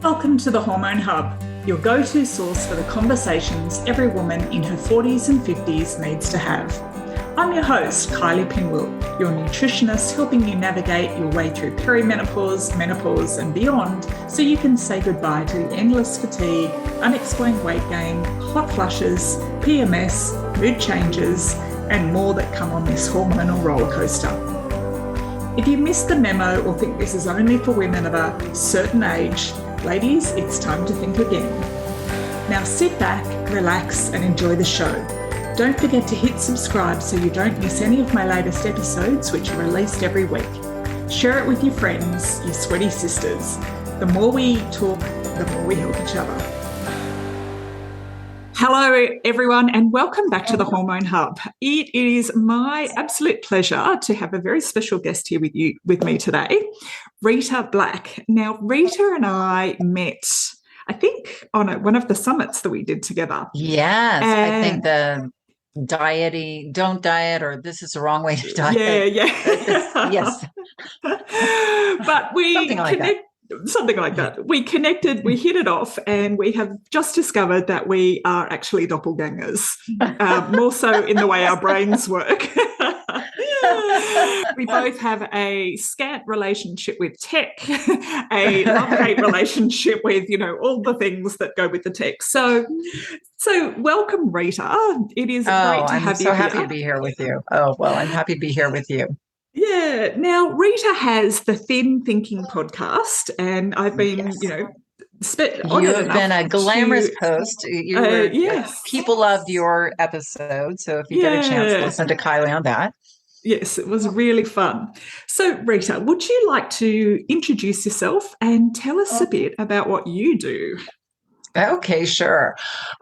Welcome to the Hormone Hub, your go-to source for the conversations every woman in her 40s and 50s needs to have. I'm your host, Kylie Pinwill, your nutritionist helping you navigate your way through perimenopause, menopause and beyond so you can say goodbye to the endless fatigue, unexplained weight gain, hot flushes, PMS, mood changes and more that come on this hormonal roller coaster. If you missed the memo or think this is only for women of a certain age, ladies, it's time to think again. Now sit back, relax, and enjoy the show. Don't forget to hit subscribe so you don't miss any of my latest episodes, which are released every week. Share it with your friends, your sweaty sisters. The more we talk, the more we help each other. Hello, everyone, and welcome back to the Hormone Hub. It is my absolute pleasure to have a very special guest here with me today, Rita Black. Now, Rita and I met, I think, on one of the summits that we did together. Yes, I think the don't diet, or this is the wrong way to diet. Yeah. Yes. But we something like that. We connected, we hit it off, and we have just discovered that we are actually doppelgangers, more so in the way our brains work. We both have a scant relationship with tech, a love-hate relationship with, all the things that go with the tech. So welcome, Rita. It is great to have you here. I'm so happy to be here with you. Oh, well, I'm happy to be here with you. Yeah. Now, Rita has the Thin Thinking podcast, and I've been, You have been a glamorous host. Yes. People loved your episode. So if you get a chance, listen to Kylie on that. Yes, it was really fun. So, Rita, would you like to introduce yourself and tell us a bit about what you do? Okay, sure.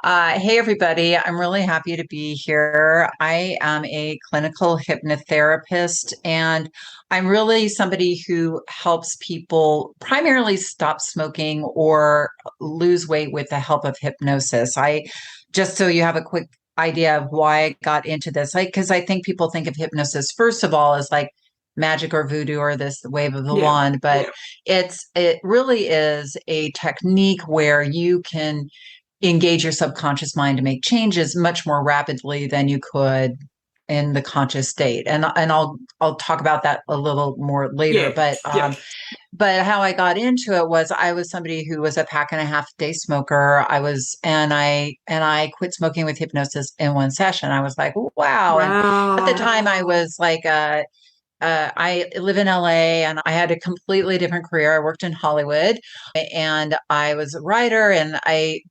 Hey, everybody. I'm really happy to be here. I am a clinical hypnotherapist, and I'm really somebody who helps people primarily stop smoking or lose weight with the help of hypnosis. Just so you have a quick idea of why I got into this, because I think people think of hypnosis, first of all, as like magic or voodoo or this wave of the wand, but it really is a technique where you can engage your subconscious mind to make changes much more rapidly than you could in the conscious state. And I'll talk about that a little more later. But how I got into it was I was somebody who was a pack and a half day smoker. And I quit smoking with hypnosis in one session. I was like, wow. And at the time I was like, I live in LA and I had a completely different career. I worked in Hollywood and I was a writer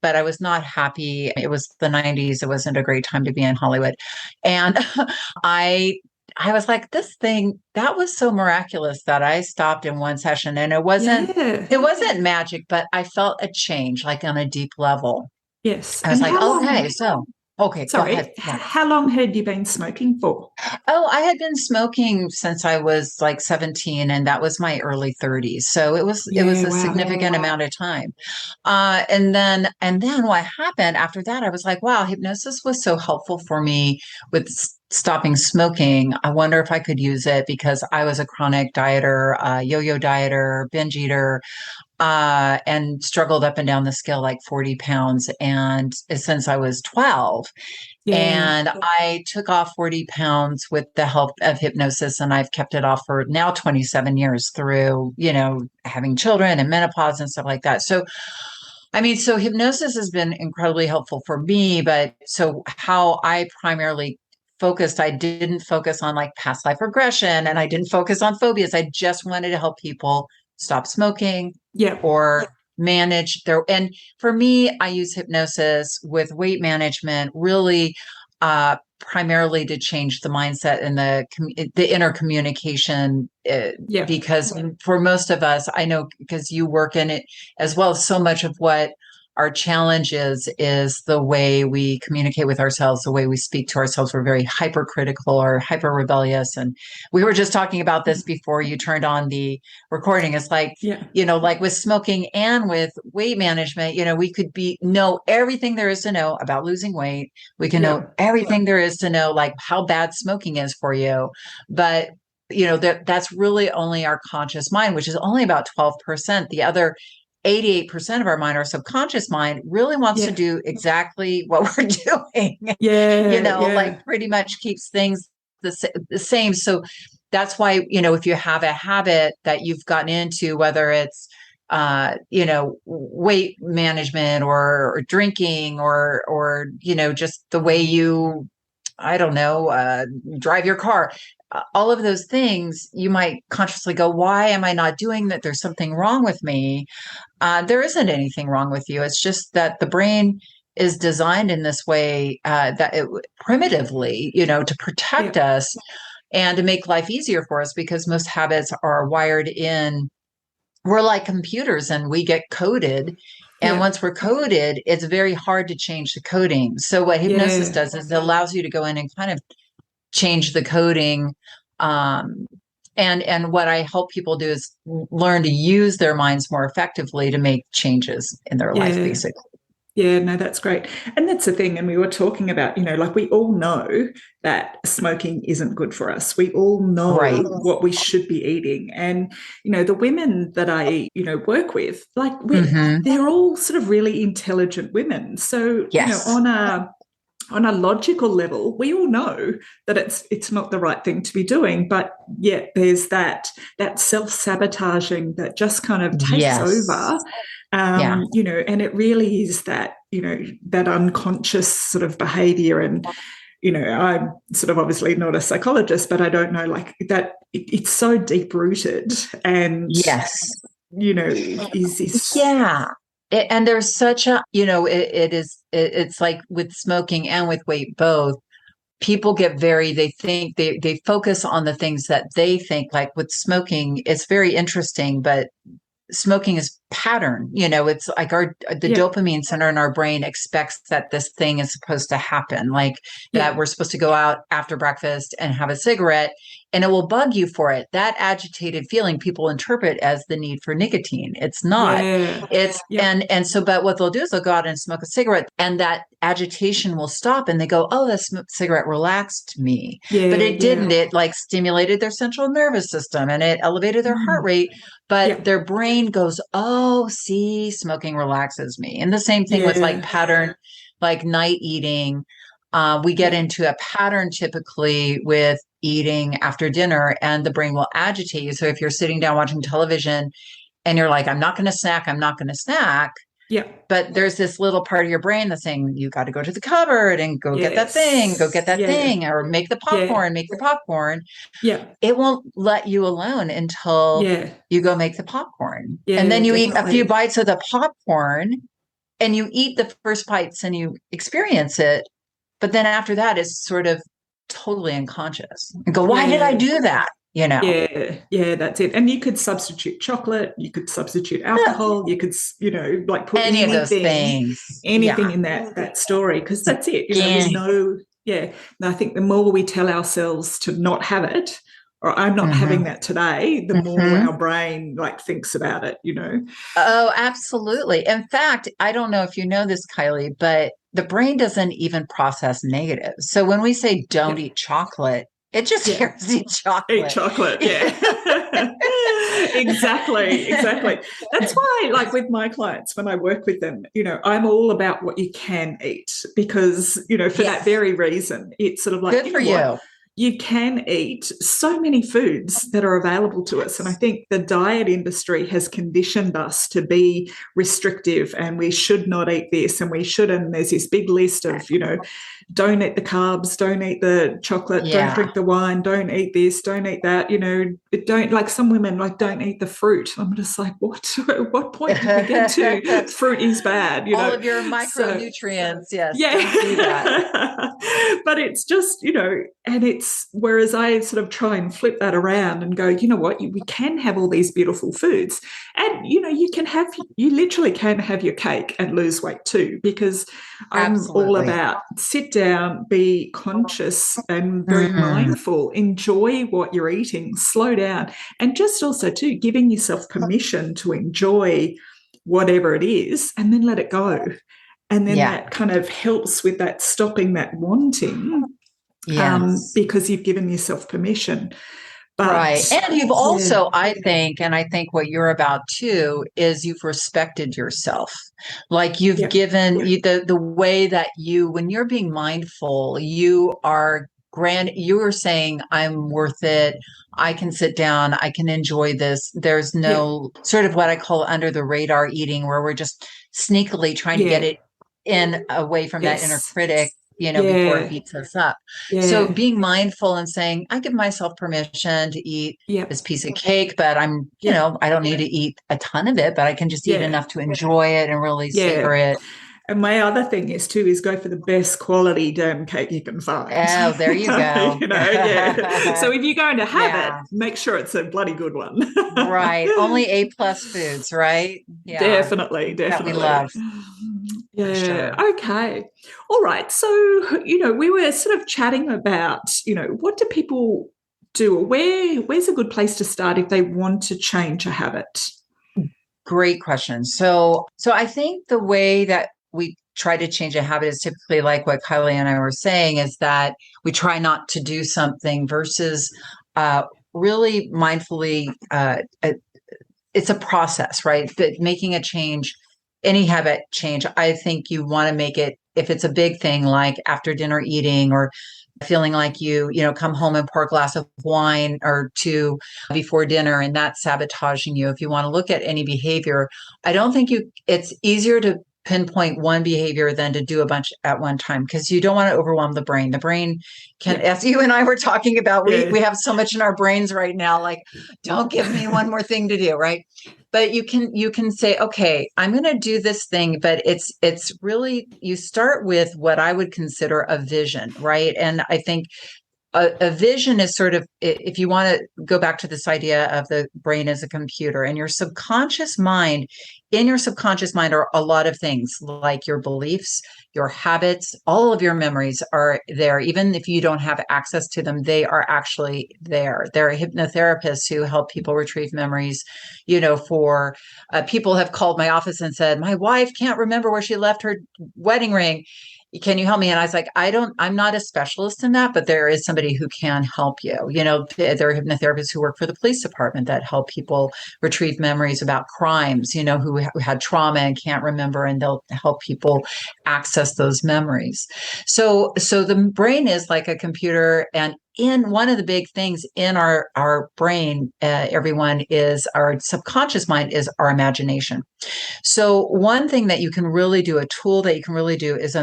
but I was not happy. It was the 90s. It wasn't a great time to be in Hollywood. And I was like, this thing, that was so miraculous that I stopped in one session, and it wasn't magic, but I felt a change, like on a deep level. Yes. I was like, okay, sorry, go ahead. How long had you been smoking for? Oh, I had been smoking since I was like 17, and that was my early 30s. So it was a significant amount of time. And then what happened after that, I was like, wow, hypnosis was so helpful for me with stopping smoking. I wonder if I could use it, because I was a chronic dieter, yo-yo dieter, binge eater, and struggled up and down the scale like 40 pounds. And since I was 12, and I took off 40 pounds with the help of hypnosis, and I've kept it off for now 27 years through, having children and menopause and stuff like that. So hypnosis has been incredibly helpful for me, but so how I primarily focused, I didn't focus on like past life regression, and I didn't focus on phobias. I just wanted to help people stop smoking or manage and for me, I use hypnosis with weight management, really primarily to change the mindset and the inner communication, because for most of us, I know, because you work in it as well, so much of what our challenge is the way we communicate with ourselves, the way we speak to ourselves. We're very hypercritical or hyper rebellious. And we were just talking about this before you turned on the recording. It's like, like with smoking and with weight management, we could know everything there is to know about losing weight. We can know everything there is to know, like how bad smoking is for you. But that's really only our conscious mind, which is only about 12%. The other 88% of our mind, our subconscious mind, really wants to do exactly what we're doing. Like pretty much keeps things the same. So that's why, if you have a habit that you've gotten into, whether it's weight management or drinking or just the way you, I don't know, drive your car, all of those things, you might consciously go, why am I not doing that? There's something wrong with me. There isn't anything wrong with you. It's just that the brain is designed in this way that it primitively, to protect us and to make life easier for us, because most habits are wired in. We're like computers and we get coded. And once we're coded, it's very hard to change the coding. So what hypnosis does is it allows you to go in and kind of change the coding. And what I help people do is learn to use their minds more effectively to make changes in their life, basically. Yeah, no, that's great. And that's the thing. And we were talking about, like we all know that smoking isn't good for us. We all know what we should be eating. And, the women that I, work with, like they're all sort of really intelligent women. So, on a logical level, we all know that it's not the right thing to be doing, but yet there's that self-sabotaging that just kind of takes over. And it really is that, that unconscious sort of behavior. And, I'm sort of obviously not a psychologist, but I don't know, like that it's so deep rooted and, and there's such a, it's like with smoking and with weight, both. People get they think they focus on the things that they think. Like with smoking, it's very interesting, but smoking is pattern. It's like the dopamine center in our brain expects that this thing is supposed to happen, like that we're supposed to go out after breakfast and have a cigarette, and it will bug you for it. That agitated feeling people interpret as the need for nicotine. It's not. And so, but what they'll do is they'll go out and smoke a cigarette, and that agitation will stop, and they go, "Oh, that cigarette relaxed me," but it didn't. It like stimulated their central nervous system, and it elevated their heart rate. But their brain goes, "Oh, see, smoking relaxes me." And the same thing with like pattern, like night eating. We get into a pattern typically with eating after dinner, and the brain will agitate you. So if you're sitting down watching television and you're like, I'm not going to snack. But there's this little part of your brain that's saying, you got to go to the cupboard and go get that thing, or make the popcorn. It won't let you alone until you go make the popcorn. And then you eat a few bites of the popcorn, and you eat the first bites and you experience it. But then after that, it's sort of totally unconscious. And go, why did I do that? Yeah, that's it. And you could substitute chocolate, you could substitute alcohol, you could, like put anything in that story, because that's it. We know, and I think the more we tell ourselves to not have it, or I'm not having that today, the more our brain like thinks about it, Oh, absolutely. In fact, I don't know if you know this, Kylie, but the brain doesn't even process negative. So when we say don't eat chocolate, it just hears eat chocolate. Eat chocolate, Exactly. That's why, like with my clients, when I work with them, I'm all about what you can eat, because, for that very reason, it's sort of like, good for you. You can eat so many foods that are available to us. And I think the diet industry has conditioned us to be restrictive, and we should not eat this and we shouldn't. There's this big list of, don't eat the carbs, don't eat the chocolate, don't drink the wine, don't eat this, don't eat that, don't, like some women like don't eat the fruit. I'm just like, what point do we get to fruit is bad? All of your micronutrients, don't do that. But it's just, and it's, whereas I sort of try and flip that around and go, you know what, we can have all these beautiful foods, and you literally can have your cake and lose weight too, because I'm all about sit down, be conscious and very mindful, enjoy what you're eating, slow down, and just also too giving yourself permission to enjoy whatever it is, and then let it go. And then that kind of helps with that stopping that wanting. Because you've given yourself permission. Right. But And you've also, I think, and I think what you're about too, is you've respected yourself. Like you've given you the way that you, when you're being mindful, you are you are saying, I'm worth it. I can sit down. I can enjoy this. There's no sort of what I call under the radar eating, where we're just sneakily trying to get it in away from that inner critic, before it beats us up. So being mindful and saying, I give myself permission to eat this piece of cake, but I'm, I don't need to eat a ton of it, but I can just eat enough to enjoy it and really savor it. And my other thing is go for the best quality germ cake you can find. Oh, there you go. So if you're going to have it, make sure it's a bloody good one. Right. Only A+ foods, right? Yeah. Definitely. That we love. Yeah. Sure. Okay. All right. So, we were sort of chatting about, what do people do? Where's a good place to start if they want to change a habit? Great question. So I think the way that we try to change a habit is typically like what Kylie and I were saying, is that we try not to do something versus really mindfully. It's a process, right? But making a change, any habit change, I think you want to make it, if it's a big thing, like after dinner eating, or feeling like you come home and pour a glass of wine or two before dinner, and that's sabotaging you. If you want to look at any behavior, I don't think it's easier to pinpoint one behavior than to do a bunch at one time, because you don't want to overwhelm the brain. The brain can, as you and I were talking about, we have so much in our brains right now, like, don't give me one more thing to do, right? But you can say, okay, I'm going to do this thing, but it's really, you start with what I would consider a vision, right? And I think a vision is sort of, if you want to go back to this idea of the brain as a computer, and your subconscious mind, in your subconscious mind are a lot of things, like your beliefs, your habits, all of your memories are there. Even if you don't have access to them, they are actually there. There are hypnotherapists who help people retrieve memories. For people have called my office and said, my wife can't remember where she left her wedding ring. Can you help me? And I was like, I'm not a specialist in that, but there is somebody who can help you. There are hypnotherapists who work for the police department that help people retrieve memories about crimes, who had trauma and can't remember, and they'll help people access those memories. So the brain is like a computer, and in one of the big things in our brain, everyone, is our subconscious mind, is our imagination. So one thing that you can really do, a tool that you can really do, is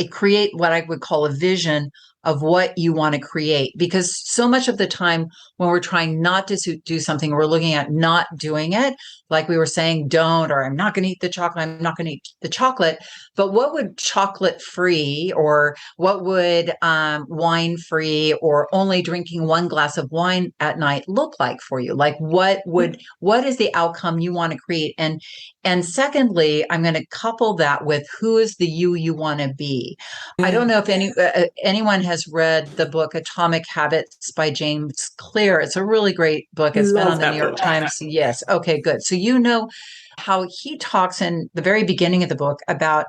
create what I would call a vision of what you want to create. Because so much of the time when we're trying not to do something, we're looking at not doing it. Like we were saying, don't, or I'm not going to eat the chocolate. I'm not going to eat the chocolate. But what would chocolate free, or what would wine free, or only drinking one glass of wine at night look like for you? Like what is the outcome you want to create? And secondly, I'm going to couple that with who is the you want to be. I don't know if anyone has read the book Atomic Habits by James Clear. It's a really great book. It's been on the New York Times. Yes. Okay, good. So how he talks in the very beginning of the book about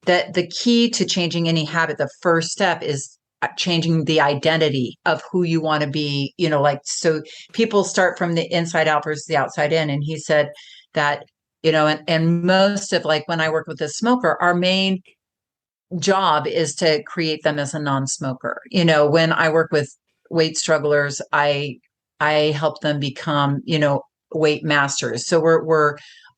that the key to changing any habit, the first step is changing the identity of who you want to be, so people start from the inside out versus the outside in. And he said that, and most of, like, when I work with a smoker, our main job is to create them as a non-smoker. When I work with weight strugglers, I help them become, weight masters. So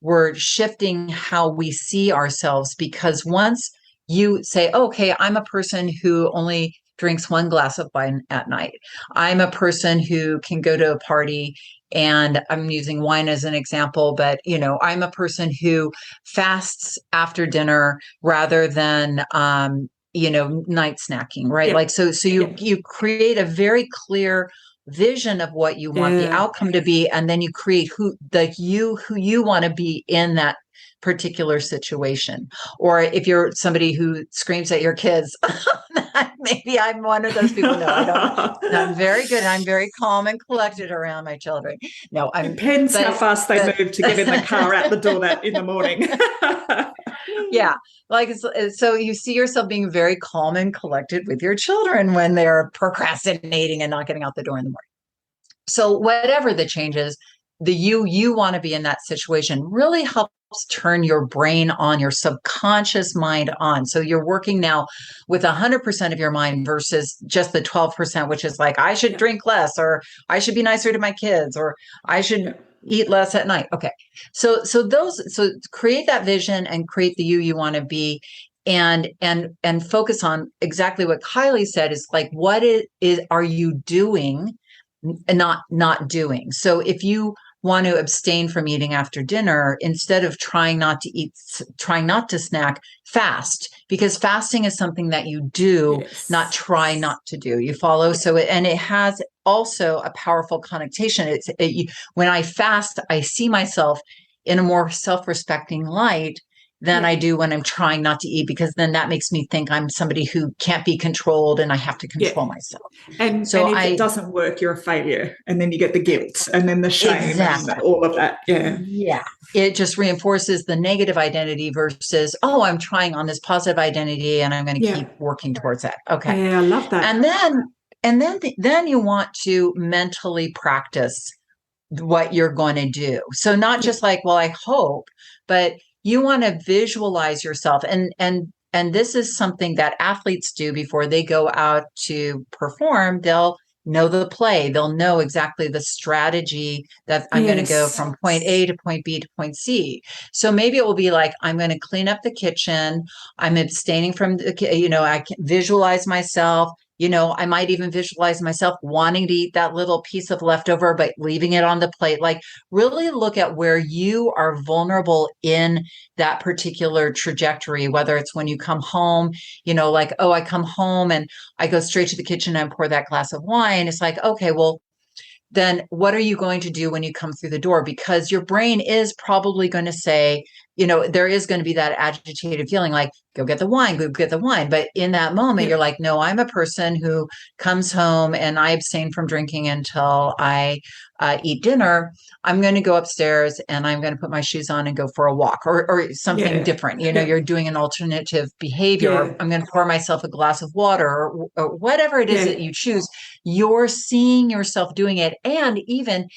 we're shifting how we see ourselves, because once you say, okay, I'm a person who only drinks one glass of wine at night. I'm a person who can go to a party, and I'm using wine as an example, but I'm a person who fasts after dinner rather than night snacking, right? Yeah. Like so you create a very clear vision of what you want the outcome to be, and then you create who you want to be in that particular situation. Or if you're somebody who screams at your kids, maybe I'm one of those people. No, I don't. I'm very good. I'm very calm and collected around my children. No, depends how fast they move to get in the car out the door in the morning. Yeah. Like, so you see yourself being very calm and collected with your children when they're procrastinating and not getting out the door in the morning. So whatever the change is, the you want to be in that situation really helps turn your brain on, your subconscious mind on. So you're working now with 100% of your mind versus just the 12%, which is like, I should drink less, or I should be nicer to my kids, or I should eat less at night. Okay. So create that vision and create the you want to be, and focus on exactly what Kylie said, is like, what are you doing and not doing? So if you want to abstain from eating after dinner, instead of trying not to snack, fast, because fasting is something that you do, not try not to do. You follow? So and it has also a powerful connotation. When I fast, I see myself in a more self-respecting light than I do when I'm trying not to eat, because then that makes me think I'm somebody who can't be controlled and I have to control myself. And if it doesn't work, you're a failure. And then you get the guilt and then the shame and all of that. Yeah. Yeah. It just reinforces the negative identity versus, oh, I'm trying on this positive identity and I'm going to keep working towards that. Okay. Yeah, I love that. Then you want to mentally practice what you're going to do. So not just like, well, I hope, but you want to visualize yourself. And this is something that athletes do before they go out to perform. They'll know the play. They'll know exactly the strategy that I'm going to go from point A to point B to point C. So maybe it will be like, I'm going to clean up the kitchen. I'm abstaining from I can visualize myself. I might even visualize myself wanting to eat that little piece of leftover, but leaving it on the plate. Like, really look at where you are vulnerable in that particular trajectory, whether it's when you come home, like, oh, I come home and I go straight to the kitchen and pour that glass of wine. It's like, okay, well, then what are you going to do when you come through the door? Because your brain is probably going to say, there is going to be that agitated feeling like, go get the wine, go get the wine. But in that moment, you're like, no, I'm a person who comes home and I abstain from drinking until I eat dinner. I'm going to go upstairs and I'm going to put my shoes on and go for a walk or something different. You're doing an alternative behavior. I'm going to pour myself a glass of water or whatever it is that you choose. You're seeing yourself doing it, and even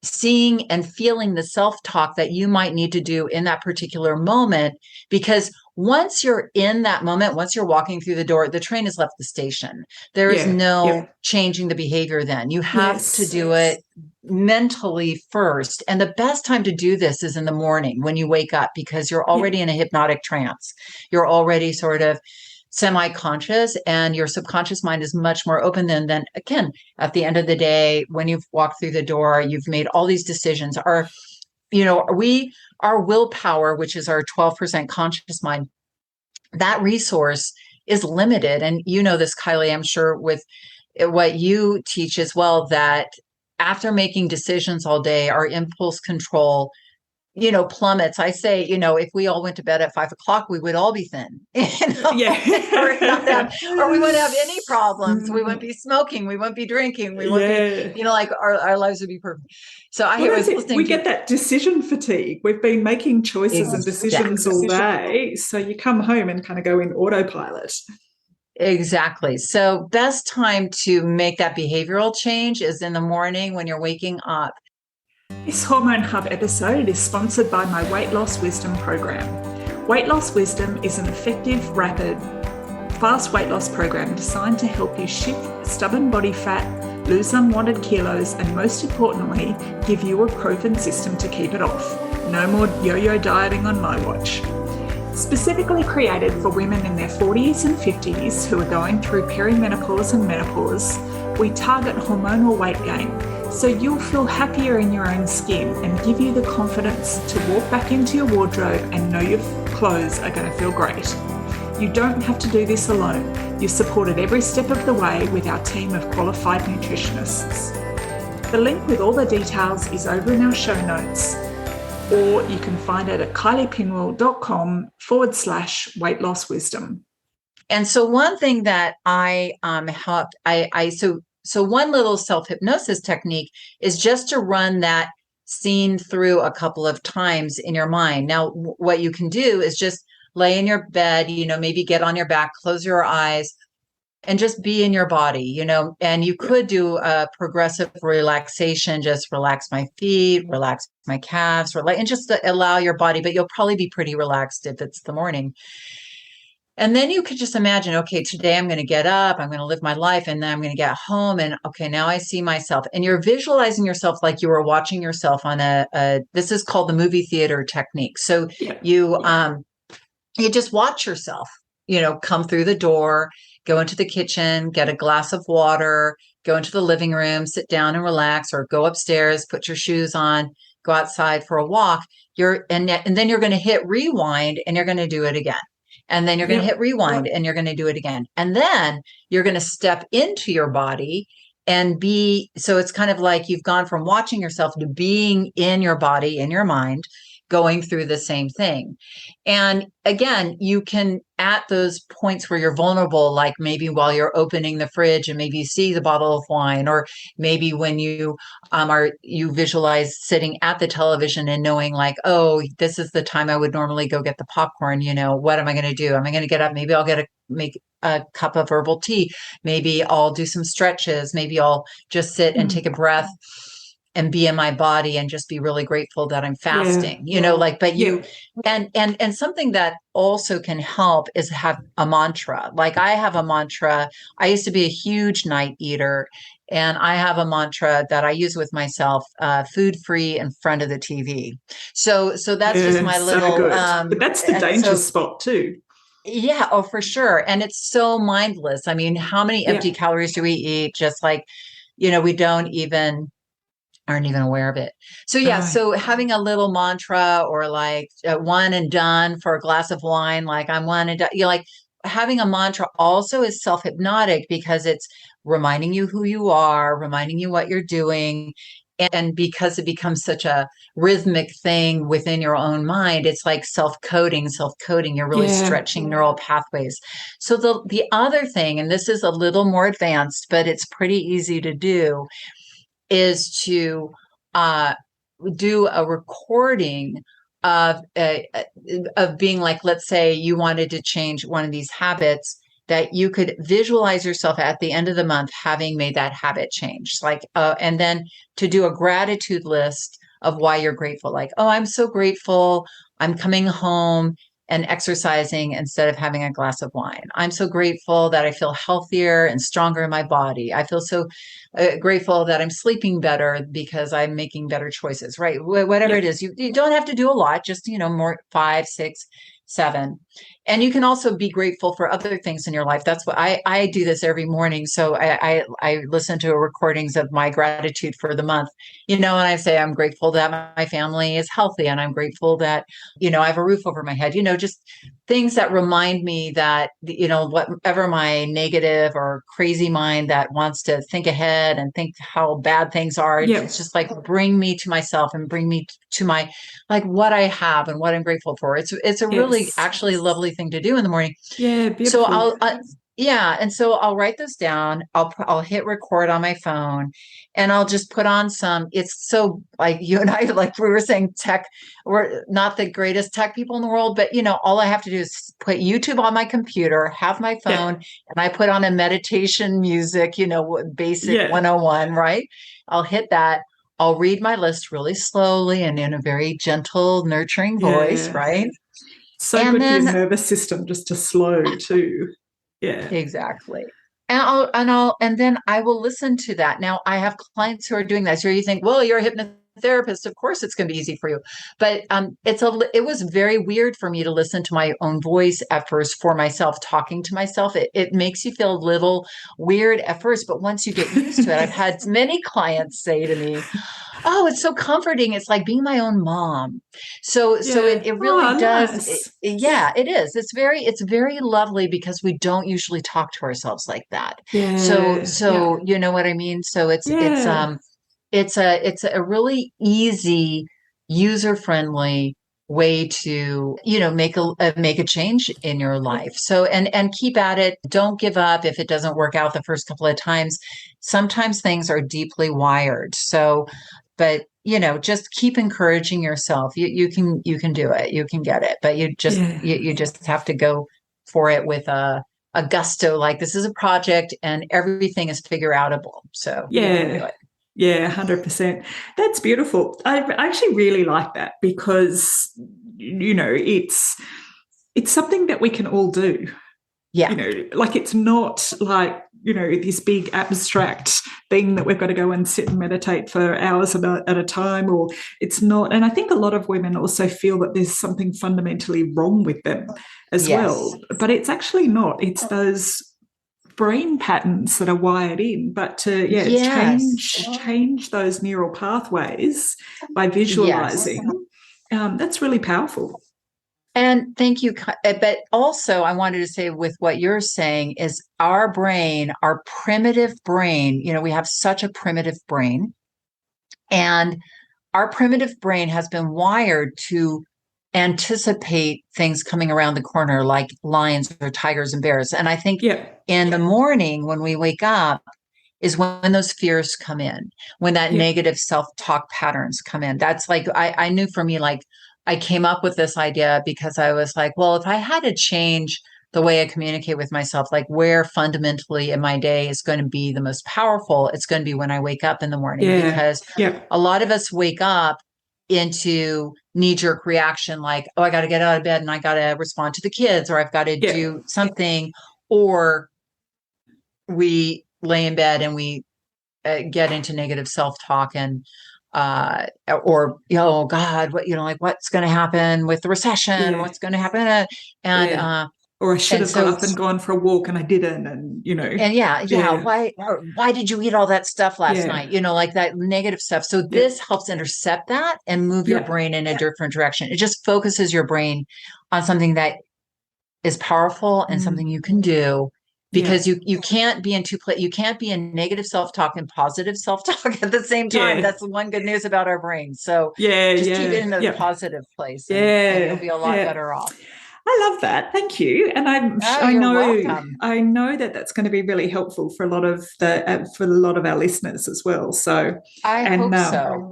seeing and feeling the self-talk that you might need to do in that particular moment. Because once you're in that moment, once you're walking through the door, the train has left the station. There is no changing the behavior then. You have to do it mentally first. And the best time to do this is in the morning when you wake up, because you're already in a hypnotic trance. You're already sort of semi-conscious, and your subconscious mind is much more open than again, at the end of the day, when you've walked through the door, you've made all these decisions. Our willpower, which is our 12% conscious mind, that resource is limited. And this, Kylie, I'm sure with what you teach as well, that after making decisions all day, our impulse control plummets. I say, if we all went to bed at 5 o'clock, we would all be thin, or we wouldn't have any problems. We wouldn't be smoking. We wouldn't be drinking. We wouldn't be, like our lives would be perfect. So we get that decision fatigue. We've been making choices and decisions all day. So you come home and kind of go in autopilot. Exactly. So best time to make that behavioral change is in the morning when you're waking up. This Hormone Hub episode is sponsored by my Weight Loss Wisdom program. Weight Loss Wisdom is an effective, rapid, fast weight loss program designed to help you shift stubborn body fat, lose unwanted kilos, and most importantly, give you a proven system to keep it off. No more yo-yo dieting on my watch. Specifically created for women in their 40s and 50s who are going through perimenopause and menopause, we target hormonal weight gain, so you'll feel happier in your own skin and give you the confidence to walk back into your wardrobe and know your clothes are going to feel great. You don't have to do this alone. You're supported every step of the way with our team of qualified nutritionists. The link with all the details is over in our show notes, or you can find it at kyliepinwell.com/weight loss wisdom. And so one thing that so one little self-hypnosis technique is just to run that seen through a couple of times in your mind. Now, what you can do is just lay in your bed, maybe get on your back, close your eyes, and just be in your body, and you could do a progressive relaxation, just relax my feet, relax my calves, and just allow your body, but you'll probably be pretty relaxed if it's the morning. And then you could just imagine, okay, today I'm going to get up, I'm going to live my life, and then I'm going to get home. And okay, now I see myself. And you're visualizing yourself like you were watching yourself on this is called the movie theater technique. So you just watch yourself, come through the door, go into the kitchen, get a glass of water, go into the living room, sit down and relax, or go upstairs, put your shoes on, go outside for a walk. And then you're going to hit rewind and you're going to do it again. And then you're going to hit rewind and you're going to do it again. And then you're going to step into your body and so it's kind of like you've gone from watching yourself to being in your body, in your mind, going through the same thing. And again, you can, at those points where you're vulnerable, like maybe while you're opening the fridge and maybe you see the bottle of wine, or maybe when you you visualize sitting at the television and knowing like, oh, this is the time I would normally go get the popcorn. What am I going to do? Am I going to get up? Maybe I'll make a cup of herbal tea. Maybe I'll do some stretches. Maybe I'll just sit and take a breath and be in my body and just be really grateful that I'm fasting, and something that also can help is have a mantra. Like I have a mantra. I used to be a huge night eater, and I have a mantra that I use with myself, food free in front of the TV. So that's just my little, but that's the danger spot too. Yeah. Oh, for sure. And it's so mindless. I mean, how many empty calories do we eat? Just like, we aren't even aware of it. So so having a little mantra, or like one and done for a glass of wine, like I'm one and done, like having a mantra also is self-hypnotic because it's reminding you who you are, reminding you what you're doing. And because it becomes such a rhythmic thing within your own mind, it's like self-coding, you're really stretching neural pathways. So the other thing, and this is a little more advanced, but it's pretty easy to do, is to do a recording of being like, let's say you wanted to change one of these habits, that you could visualize yourself at the end of the month having made that habit change, like, and then to do a gratitude list of why you're grateful. Like, oh, I'm so grateful I'm coming home and exercising instead of having a glass of wine. I'm so grateful that I feel healthier and stronger in my body. I feel so grateful that I'm sleeping better because I'm making better choices, right? Whatever it is, you don't have to do a lot, just, more 5, 6, 7. And you can also be grateful for other things in your life. That's what I do this every morning. So I listen to recordings of my gratitude for the month, and I say, I'm grateful that my family is healthy, and I'm grateful that, I have a roof over my head, just things that remind me that, whatever my negative or crazy mind that wants to think ahead and think how bad things are, it's just like bring me to myself and bring me to my, like what I have and what I'm grateful for. It's a really actually lovely thing to do in the morning. Yeah, beautiful. So and so I'll write this down. I'll hit record on my phone, and I'll just put on some. It's so, like you and I, like we were saying, tech. We're not the greatest tech people in the world, but all I have to do is put YouTube on my computer, have my phone, and I put on a meditation music. Basic 101, right? I'll hit that. I'll read my list really slowly and in a very gentle, nurturing voice, right? So and good then, for your nervous system, just to slow too. Yeah, exactly. And then I will listen to that. Now I have clients who are doing that. So you think, well, you're a hypnotherapist, of course it's going to be easy for you. But it was very weird for me to listen to my own voice at first, for myself, talking to myself. It makes you feel a little weird at first, but once you get used to it, I've had many clients say to me, oh, it's so comforting. It's like being my own mom. So it really does. Nice. It is. It's very lovely because we don't usually talk to ourselves like that. Yeah. So you know what I mean? So it's a really easy, user-friendly way to, make a change in your life. So, and keep at it. Don't give up if it doesn't work out the first couple of times. Sometimes things are deeply wired. So, but just keep encouraging yourself. You can do it. You can get it. But you just have to go for it with a gusto. Like, this is a project and everything is figure outable. So you can do it. Yeah, 100%. That's beautiful. I actually really like that because, it's something that we can all do. Yeah. Like, it's not like, this big abstract thing that we've got to go and sit and meditate for hours at a time, or it's not. And I think a lot of women also feel that there's something fundamentally wrong with them as well. But it's actually not. It's those brain patterns that are wired in, but to change those neural pathways by visualizing. That's really powerful. And thank you. But also, I wanted to say, with what you're saying, is our brain, our primitive brain, we have such a primitive brain, and our primitive brain has been wired to anticipate things coming around the corner, like lions or tigers and bears. And I think in the morning when we wake up is when those fears come in, when that negative self-talk patterns come in. That's like, I knew for me, like, I came up with this idea because I was like, well, if I had to change the way I communicate with myself, like where fundamentally in my day is going to be the most powerful, it's going to be when I wake up in the morning, because a lot of us wake up into knee-jerk reaction, like, oh, I got to get out of bed and I got to respond to the kids, or I've got to do something, or we lay in bed and we get into negative self-talk and or oh God, what like what's going to happen with the recession? What's going to happen? Or I should have got up and gone for a walk and I didn't, and And why did you eat all that stuff last night? Like that negative stuff. So this helps intercept that and move your brain in a different direction. It just focuses your brain on something that is powerful and something you can do. Because you can't be in you can't be in negative self-talk and positive self-talk at the same time. That's the one good news about our brains. So just keep it in the positive place, and you'll be a lot better off. I love that. Thank you. And I know that that's going to be really helpful for a lot of our listeners as well. So I hope so.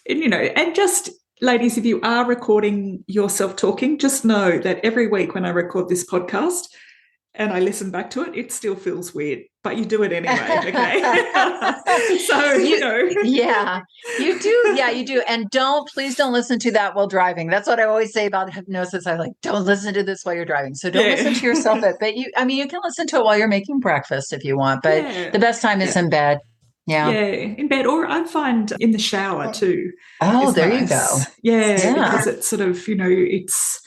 And just, ladies, if you are recording yourself talking, just know that every week when I record this podcast and I listen back to it, it still feels weird, but you do it anyway, okay? So, Yeah, you do. Yeah, you do. And please don't listen to that while driving. That's what I always say about hypnosis. I'm like, don't listen to this while you're driving. So don't listen to yourself. But you can listen to it while you're making breakfast if you want, but the best time is in bed. Yeah, in bed, or I find in the shower too. Oh, there you go. Yeah, because it's sort of, it's,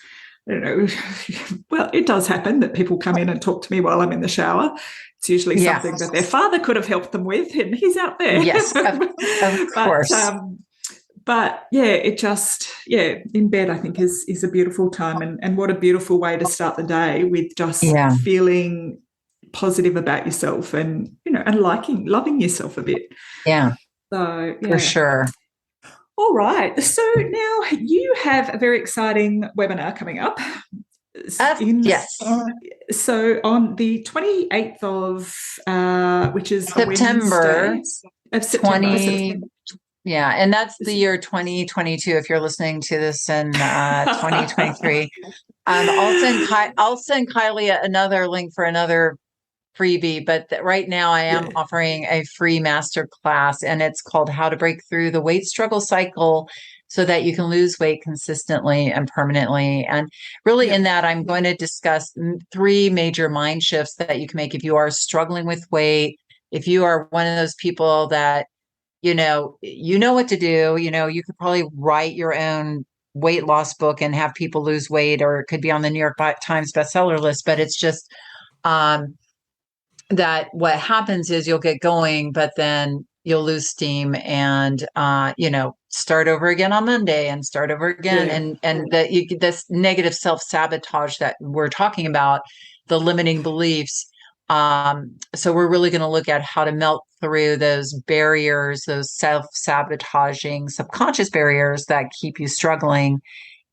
I don't know. Well, it does happen that people come in and talk to me while I'm in the shower. It's usually something that their father could have helped them with, and he's out there. Yes, of course. But it just, in bed, I think is a beautiful time, and what a beautiful way to start the day, with just feeling positive about yourself and, and loving yourself a bit. Yeah. So, for sure. All right. So now you have a very exciting webinar coming up. Yes. So on the 28th of, which is September. Of September. Yeah. And that's the year 2022. If you're listening to this in 2023, I'll send Kylie another link for another freebie, but right now I am offering a free masterclass, and it's called How to Break Through the Weight Struggle Cycle so that you can lose weight consistently and permanently. And really in that, I'm going to discuss 3 major mind shifts that you can make if you are struggling with weight. If you are one of those people that, you know what to do, you could probably write your own weight loss book and have people lose weight, or it could be on the New York Times bestseller list, but it's just, that what happens is you'll get going, but then you'll lose steam and, start over again on Monday and start over again. And this negative self-sabotage that we're talking about, the limiting beliefs. So we're really going to look at how to melt through those barriers, those self-sabotaging subconscious barriers that keep you struggling.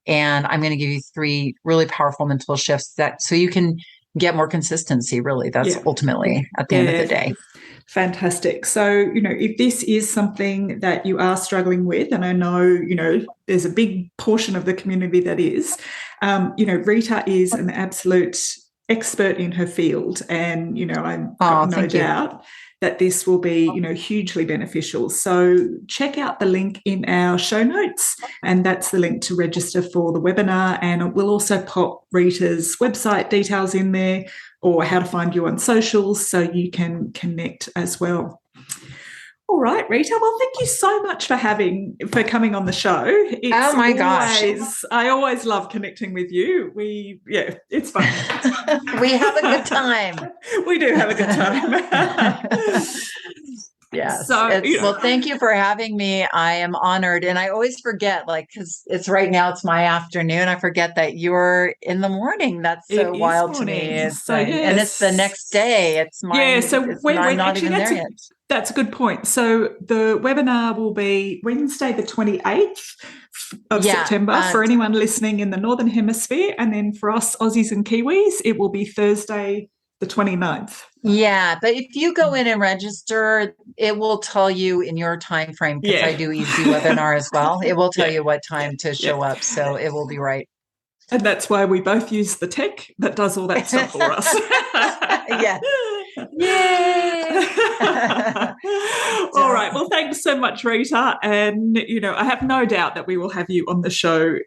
And I'm going to give you 3 really powerful mental shifts so you can get more consistency, really. That's ultimately at the end of the day. Fantastic. So, if this is something that you are struggling with, and I know, there's a big portion of the community that is, Rita is an absolute expert in her field. And, I've got no doubt that this will be, hugely beneficial. So check out the link in our show notes, and that's the link to register for the webinar. And it will also pop Rita's website details in there, or how to find you on socials, so you can connect as well. All right, Rita. Well, thank you so much for coming on the show. Gosh. I always love connecting with you. It's fun. We have a good time. We do have a good time. Yes. Well, thank you for having me. I am honored. And I always forget, because it's right now, it's my afternoon. I forget that you're in the morning. That's so wild to me. And it's the next day. It's mine. I'm not even there yet. That's a good point. So the webinar will be Wednesday, the 28th of September for anyone listening in the Northern Hemisphere. And then for us Aussies and Kiwis, it will be Thursday, the 29th. Yeah, but if you go in and register, it will tell you in your time frame, because I do easy webinar as well. It will tell you what time to show up, so it will be right. And that's why we both use the tech that does all that stuff for us. Yeah. Yay! All right. Well, thanks so much, Rita. And, I have no doubt that we will have you on the show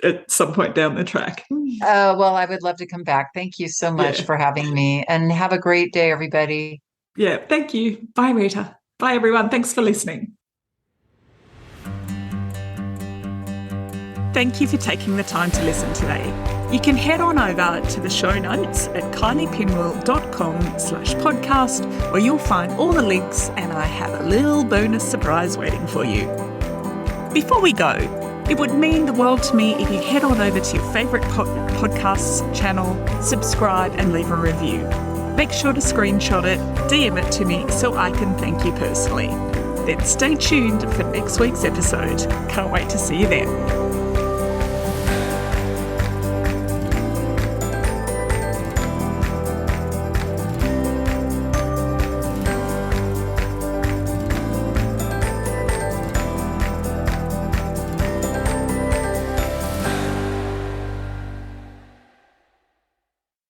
at some point down the track. Well, I would love to come back. Thank you so much for having me, and have a great day, everybody. Yeah. Thank you. Bye, Rita. Bye, everyone. Thanks for listening. Thank you for taking the time to listen today. You can head on over to the show notes at kyliepinwell.com/podcast, where you'll find all the links, and I have a little bonus surprise waiting for you. Before we go, it would mean the world to me if you head on over to your favourite podcasts channel, subscribe and leave a review. Make sure to screenshot it, DM it to me so I can thank you personally. Then stay tuned for next week's episode. Can't wait to see you then.